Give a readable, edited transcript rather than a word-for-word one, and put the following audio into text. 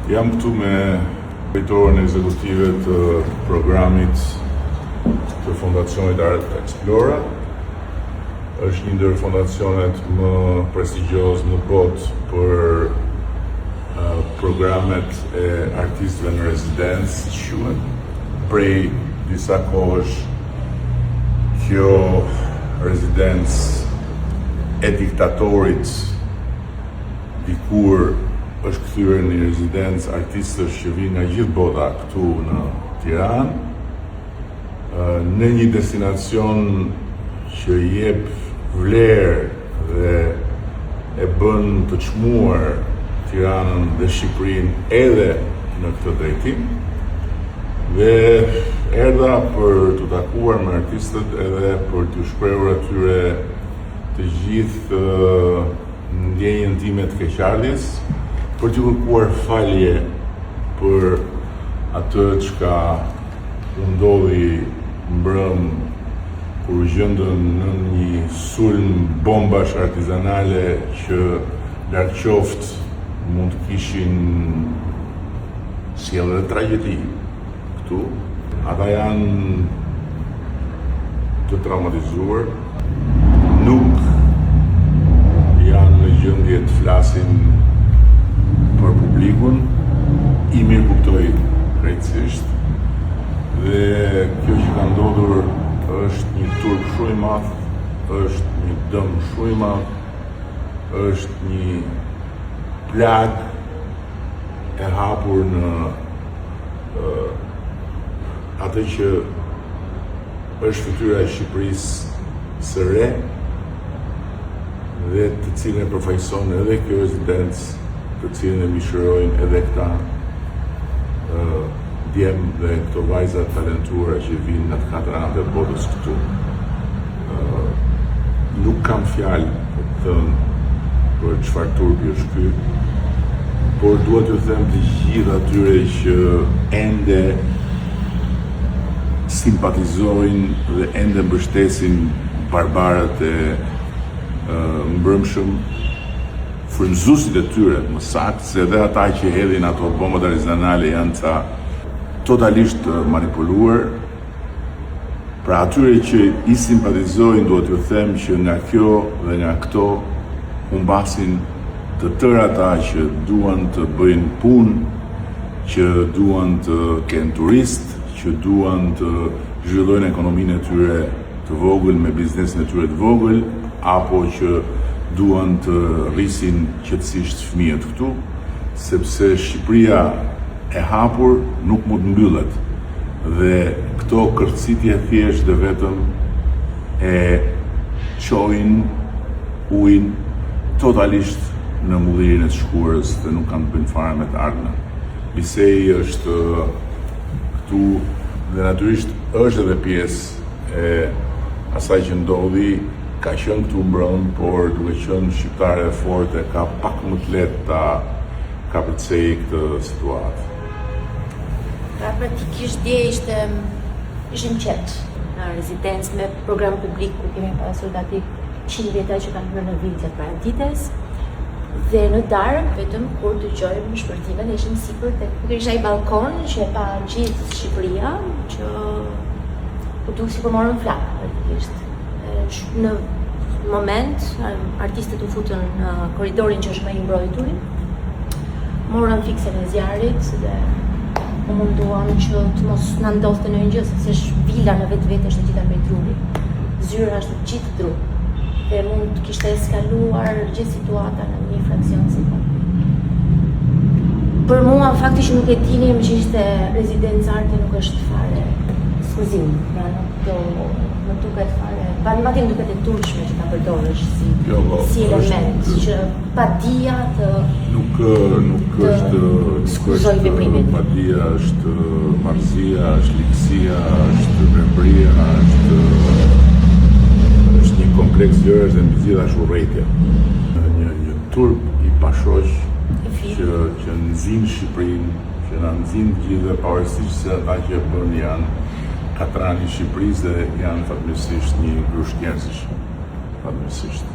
Jam këtu me drejtorin ekzekutive të programit të Fondacionit Art Explora. Është një ndër fondacionet më prestigjioz në botë për programet e artistëve në rezidencë, quhet. Prej disa kohësh kjo rezidencë e diktatorit dikur është kthyer në rezidencë artistësh që vinë nga gjithë bota këtu në Tiranë, në një destinacion që jep vlerë dhe e bën të çmuar Tiranën dhe Shqipërinë edhe në këtë drejtim. Dhe erdha për të takuar me artistët edhe për të shprehur atyre të gjithë ndjenjën time të keqardhjes, për të kërkuar falje për atë çka u ndodhi mbrëm kur u gjendën në një sulm bombash artizanale që larg qoftë mund të kishin sjellë tragjedi këtu. Ata janë të traumatizuar, nuk janë në gjendje të flasin për publikun, i mirë kuptoj krejtësisht, dhe kjo që ka ndodhur është një turp shumë i madh, është një dëm shumë i madh, është një plagë e hapur në atë që është fytyra e Shqipërisë së re dhe të cilën e përfaqëson edhe kjo rezidencë, të cilën e mishërojnë edhe këta djem dhe këto vajza talentuara që vinë nga të katër anët e botës këtu. Nuk kam fjalë për të thënë për çfarë turpi është ky, por duhet t'ju them të gjithë atyre që ende simpatizojnë dhe ende mbështesin barbarët e mbrëmshëm, frymëzuesit e tyre, më saktë, se edhe ata që hedhin ato bombat artizanale janë ca totalisht manipuluar. Pra atyre që i simpatizojnë, duhet t'ju them që nga kjo dhe nga këto humbasin të tërë ata që duan të bëjnë punë, që duan të kenë turist, që duan të zhvillojnë ekonominë e tyre të vogël me biznesin e tyre të vogël, apo që duan të rrisin qetësisht fëmijët këtu, sepse Shqipëria e hapur nuk mund mbyllet. Dhe këto kërcitje thjesht dhe vetëm e çojnë ujin totalisht në mullirin e të shkurës dhe nuk kanë të bëjnë fare me të ardhmen. Lisei është këtu dhe natyrisht është edhe pjesë e asaj që ndodhi, ka qenë këtu mbrëm, por duke qenë shqiptare e forte, ka pak më të lehtë ta kapërcej këtë situatë. Pra praktikisht dje ishim qetë në rezidencë me program publik ku kemi pasur gati 100 vjetaj që kanë bërë në vitjet parantites. Dhe në darkë, vetëm kur dëgjojmë shpërtimet, ishim sipër tek isha i balkon që e pa gjithë Shqipëria, që u duk si për morën flak, praktikisht. Në moment, artistët u futën në korridorin që është më i mbrojtur, morën fiksen e zjarrit dhe u munduan që të mos na ndodhte ndonjë gjë, sepse është vila në vetvete është e gjitha me druri. Zyra është gjithë dru. Dhe mund të kishte eskaluar gjithë situata në një fraksion sekond. Për mua, fakti që nuk e dinim që ishte rezidencë arte nuk është fare skuzim. Pra nuk duket fare, madje duket e turpshme që ta përdorësh si element, që padia të skuzoj veprimin. Padia është marrëzia, është ligësia, është membria, është një kompleks gjërash dhe mbi gjitha është urrëtia. Një turp i pashoq që nxin Shqipërinë, që na nxin gjithë pavarësisht se ata që bën janë katrani i Shqipërisë dhe janë fatmirësisht një grush njerëzish. Fatmirësisht.